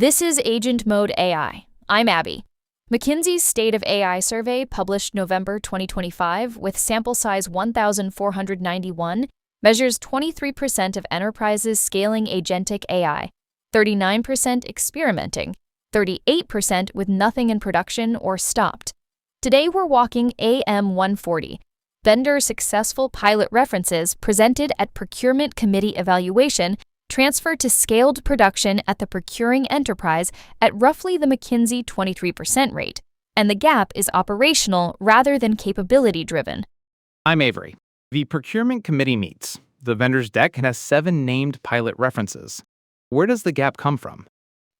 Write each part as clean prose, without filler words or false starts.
This is Agent Mode AI. I'm Abby. McKinsey's State of AI survey, published November 2025 with sample size 1,491, measures 23% of enterprises scaling agentic AI, 39% experimenting, 38% with nothing in production or stopped. Today we're walking AM 140, vendor successful pilot references presented at procurement committee evaluation transferred to scaled production at the procuring enterprise at roughly the McKinsey 23% rate, and the gap is operational rather than capability-driven. I'm Avery. The procurement committee meets. The vendor's deck has 7 named pilot references. Where does the gap come from?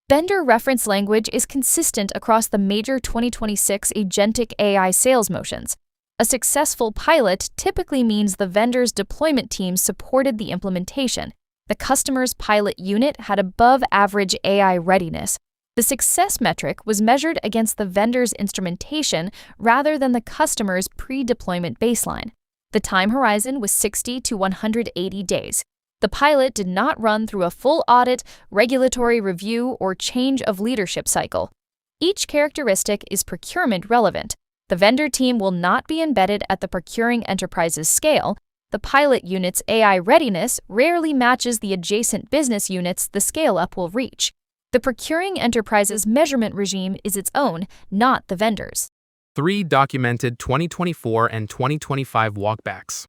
Vendor reference language is consistent across the major 2026 agentic AI sales motions. A successful pilot typically means the vendor's deployment team supported the implementation. The customer's pilot unit had above-average AI readiness. The success metric was measured against the vendor's instrumentation rather than the customer's pre-deployment baseline. The time horizon was 60 to 180 days. The pilot did not run through a full audit, regulatory review, or change of leadership cycle. Each characteristic is procurement relevant. The vendor team will not be embedded at the procuring enterprise's scale. The pilot unit's AI readiness rarely matches the adjacent business units the scale-up will reach. The procuring enterprise's measurement regime is its own, not the vendor's. 3 documented 2024 and 2025 walkbacks.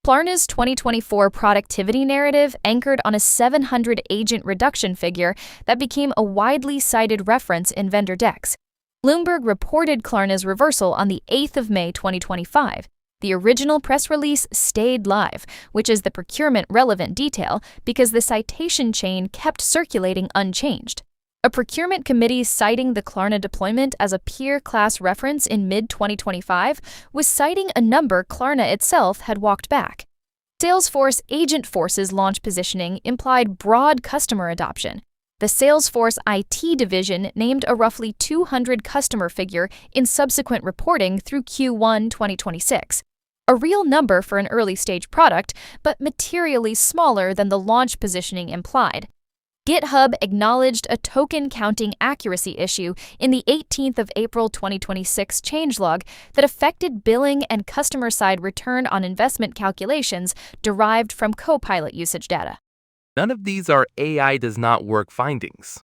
Klarna's 2024 productivity narrative anchored on a 700 agent reduction figure that became a widely cited reference in vendor decks. Bloomberg reported Klarna's reversal on the 8th of May 2025. The original press release stayed live, which is the procurement-relevant detail because the citation chain kept circulating unchanged. A procurement committee citing the Klarna deployment as a peer-class reference in mid-2025 was citing a number Klarna itself had walked back. Salesforce Agentforce's launch positioning implied broad customer adoption. The Salesforce IT division named a roughly 200 customer figure in subsequent reporting through Q1 2026. A real number for an early-stage product, but materially smaller than the launch positioning implied. GitHub acknowledged a token counting accuracy issue in the 18th of April 2026 changelog that affected billing and customer-side return on investment calculations derived from Copilot usage data. None of these are AI does not work findings.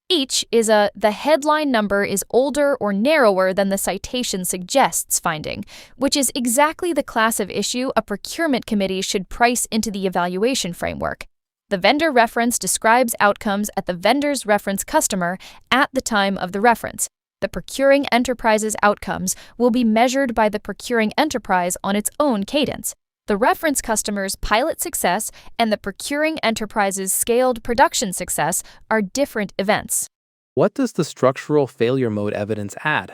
Each is the headline number is older or narrower than the citation suggests finding, which is exactly the class of issue a procurement committee should price into the evaluation framework. The vendor reference describes outcomes at the vendor's reference customer at the time of the reference. The procuring enterprise's outcomes will be measured by the procuring enterprise on its own cadence. The reference customer's pilot success and the procuring enterprise's scaled production success are different events. What does the structural failure mode evidence add?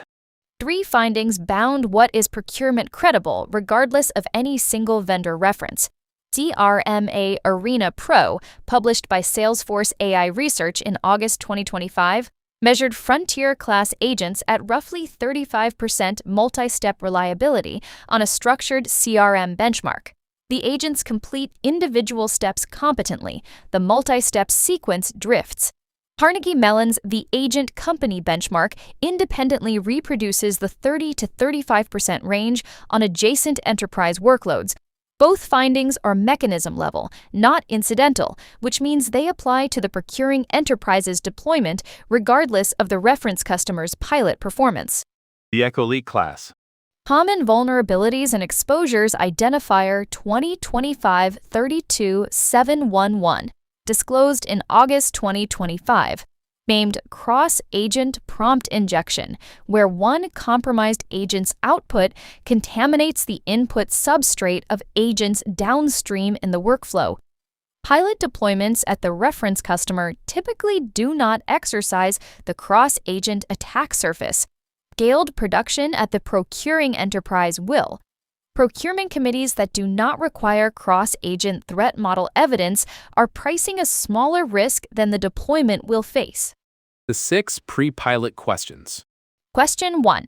3 findings bound what is procurement credible regardless of any single vendor reference. CRMA Arena Pro, published by Salesforce AI Research in August 2025, measured frontier-class agents at roughly 35% multi-step reliability on a structured CRM benchmark. The agents complete individual steps competently. The multi-step sequence drifts. Carnegie Mellon's The Agent Company benchmark independently reproduces the 30 to 35% range on adjacent enterprise workloads. Both findings are mechanism level, not incidental, which means they apply to the procuring enterprise's deployment regardless of the reference customer's pilot performance. The EchoLeak class. Common Vulnerabilities and Exposures Identifier 2025-32711, disclosed in August 2025. Named cross-agent prompt injection, where one compromised agent's output contaminates the input substrate of agents downstream in the workflow. Pilot deployments at the reference customer typically do not exercise the cross-agent attack surface. Scaled production at the procuring enterprise will. Procurement committees that do not require cross-agent threat model evidence are pricing a smaller risk than the deployment will face. The 6 pre-pilot questions. Question 1.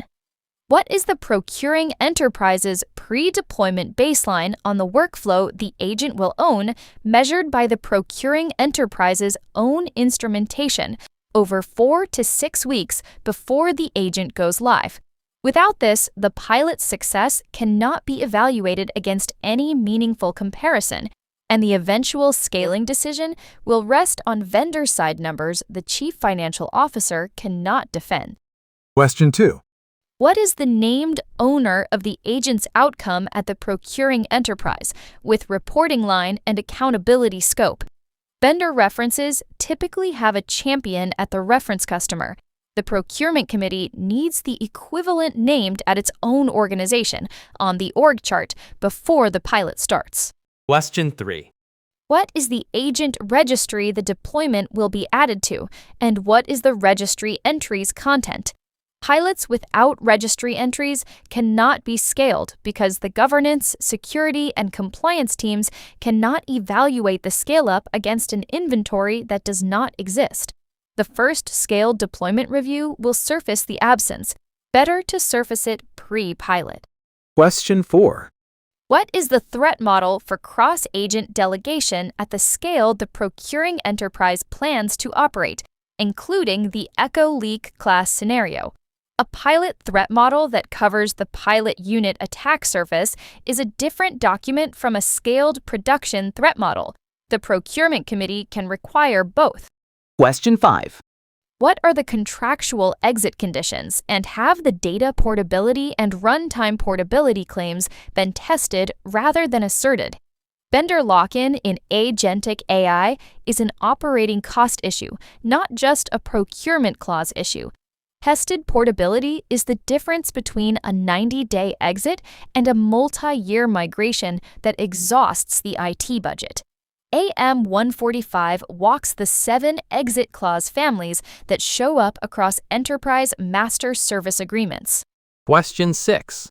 What is the procuring enterprise's pre-deployment baseline on the workflow the agent will own, measured by the procuring enterprise's own instrumentation, over 4 to 6 weeks before the agent goes live. Without this, the pilot's success cannot be evaluated against any meaningful comparison, and the eventual scaling decision will rest on vendor-side numbers the chief financial officer cannot defend. Question 2. What is the named owner of the agent's outcome at the procuring enterprise, with reporting line and accountability scope? Vendor references typically have a champion at the reference customer. The procurement committee needs the equivalent named at its own organization on the org chart before the pilot starts. Question 3. What is the agent registry the deployment will be added to, and what is the registry entries content? Pilots without registry entries cannot be scaled because the governance, security, and compliance teams cannot evaluate the scale-up against an inventory that does not exist. The first scaled deployment review will surface the absence. Better to surface it pre-pilot. Question 4. What is the threat model for cross-agent delegation at the scale the procuring enterprise plans to operate, including the Echo Leak class scenario? A pilot threat model that covers the pilot unit attack surface is a different document from a scaled production threat model. The procurement committee can require both. Question 5. What are the contractual exit conditions, and have the data portability and runtime portability claims been tested rather than asserted? Vendor lock-in in agentic AI is an operating cost issue, not just a procurement clause issue. Tested portability is the difference between a 90-day exit and a multi-year migration that exhausts the IT budget. AM 145 walks the 7 exit clause families that show up across enterprise master service agreements. Question 6.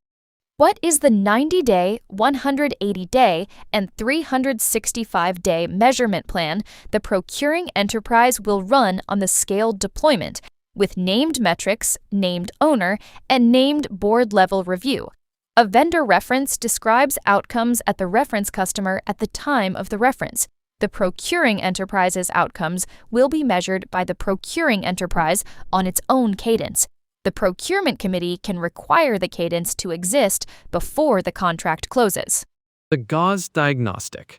What is the 90-day, 180-day, and 365-day measurement plan the procuring enterprise will run on the scaled deployment, with named metrics, named owner, and named board-level review? A vendor reference describes outcomes at the reference customer at the time of the reference. The procuring enterprise's outcomes will be measured by the procuring enterprise on its own cadence. The procurement committee can require the cadence to exist before the contract closes. The gauze diagnostic.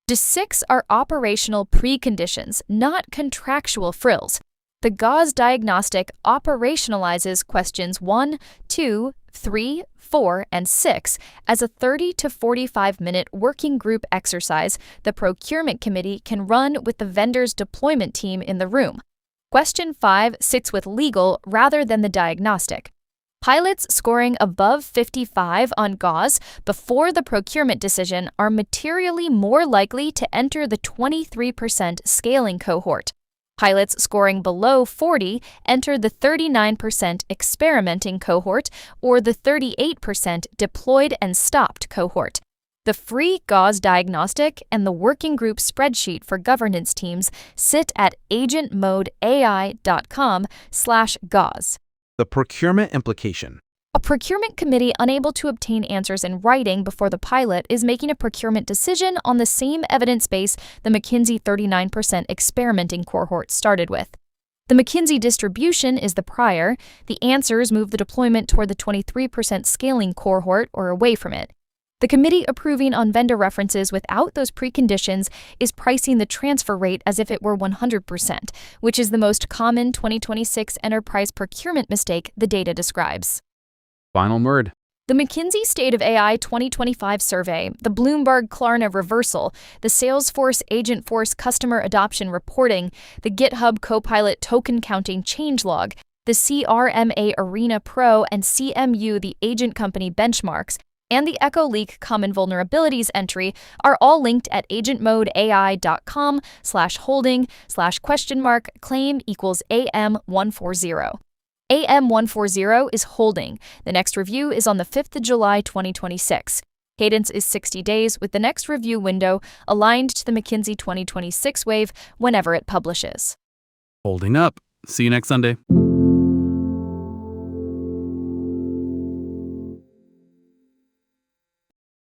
D6 are operational preconditions, not contractual frills. The gauze diagnostic operationalizes questions 1, 2, 3, 4, and 6 as a 30 to 45-minute working group exercise the procurement committee can run with the vendor's deployment team in the room. Question 5 sits with legal rather than the diagnostic. Pilots scoring above 55 on gauze before the procurement decision are materially more likely to enter the 23% scaling cohort. Pilots scoring below 40 enter the 39% experimenting cohort or the 38% deployed and stopped cohort. The free gauze diagnostic and the working group spreadsheet for governance teams sit at agentmodeai.com/gauze. The procurement implication. A procurement committee unable to obtain answers in writing before the pilot is making a procurement decision on the same evidence base the McKinsey 39% experimenting cohort started with. The McKinsey distribution is the prior. The answers move the deployment toward the 23% scaling cohort or away from it. The committee approving on vendor references without those preconditions is pricing the transfer rate as if it were 100%, which is the most common 2026 enterprise procurement mistake the data describes. Final word. The McKinsey State of AI 2025 survey, the Bloomberg Klarna reversal, the Salesforce Agentforce customer adoption reporting, the GitHub Copilot token counting changelog, the CRMA Arena Pro and CMU the agent company benchmarks, and the Echo Leak common vulnerabilities entry are all linked at agentmodeai.com/holding/?claim equals AM140. AM140 is holding. The next review is on the 5th of July 2026. Cadence is 60 days, with the next review window aligned to the McKinsey 2026 wave whenever it publishes. Holding up. See you next Sunday.